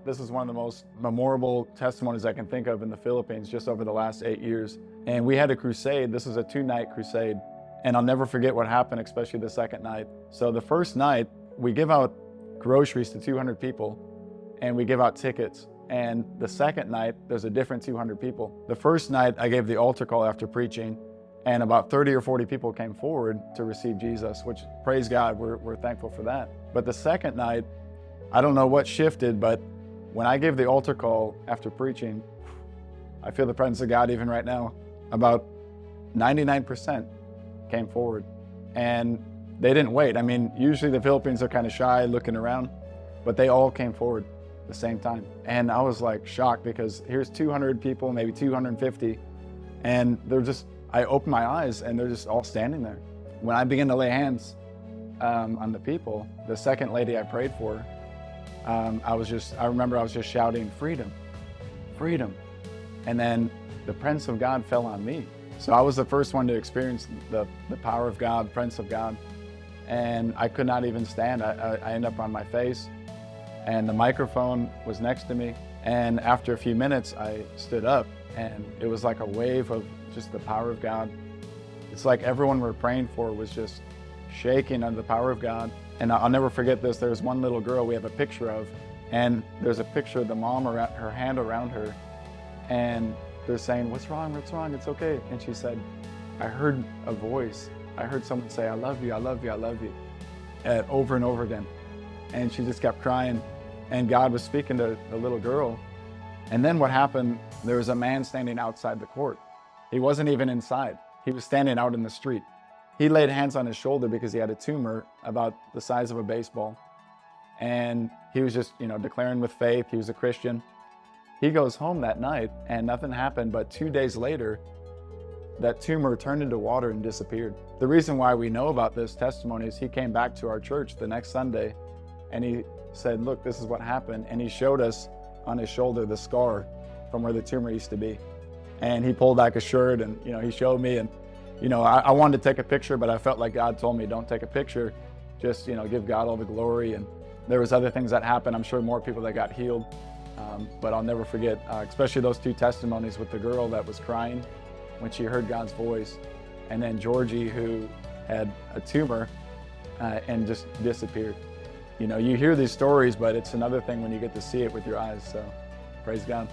This is one of the most memorable testimonies I can think of in the Philippines just over the last 8 years. And we had a crusade. This was a 2-night crusade. And I'll never forget what happened, especially the second night. So the first night, we give out groceries to 200 people and we give out tickets. And the second night, there's a different 200 people. The first night, I gave the altar call after preaching, and about 30 or 40 people came forward to receive Jesus, which, praise God, we're thankful for that. But the second night, I don't know what shifted, but when I gave the altar call after preaching, I feel the presence of God even right now. About 99% came forward, and they didn't wait. I mean, usually the Philippines are kind of shy looking around, but they all came forward at the same time. And I was like shocked, because here's 200 people, maybe 250, and I opened my eyes and they're just all standing there. When I began to lay hands on the people, the second lady I prayed for, I remember I was just shouting, freedom, freedom. And then the presence of God fell on me. So I was the first one to experience the power of God, presence of God. And I could not even stand. I ended up on my face, and the microphone was next to me. And after a few minutes, I stood up, and it was like a wave of just the power of God. It's like everyone we're praying for was just shaking under the power of God. And I'll never forget this. There's one little girl we have a picture of, and there's a picture of the mom around her hand around her, and they're saying, what's wrong, it's okay. And she said, I heard a voice. I heard someone say, I love you, I love you, I love you, over and over again. And she just kept crying, and God was speaking to the little girl. And then what happened, there was a man standing outside the court. He wasn't even inside. He was standing out in the street. He laid hands on his shoulder because he had a tumor about the size of a baseball. And he was just, declaring with faith. He was a Christian. He goes home that night and nothing happened, but 2 days later, that tumor turned into water and disappeared. The reason why we know about this testimony is he came back to our church the next Sunday and he said, look, this is what happened. And he showed us on his shoulder the scar from where the tumor used to be. And he pulled back his shirt and, he showed me, and, I wanted to take a picture, but I felt like God told me, don't take a picture, just, give God all the glory. And there was other things that happened. I'm sure more people that got healed. But I'll never forget, especially those 2 testimonies with the girl that was crying when she heard God's voice, and then Georgie, who had a tumor and just disappeared. You hear these stories, but it's another thing when you get to see it with your eyes. So praise God.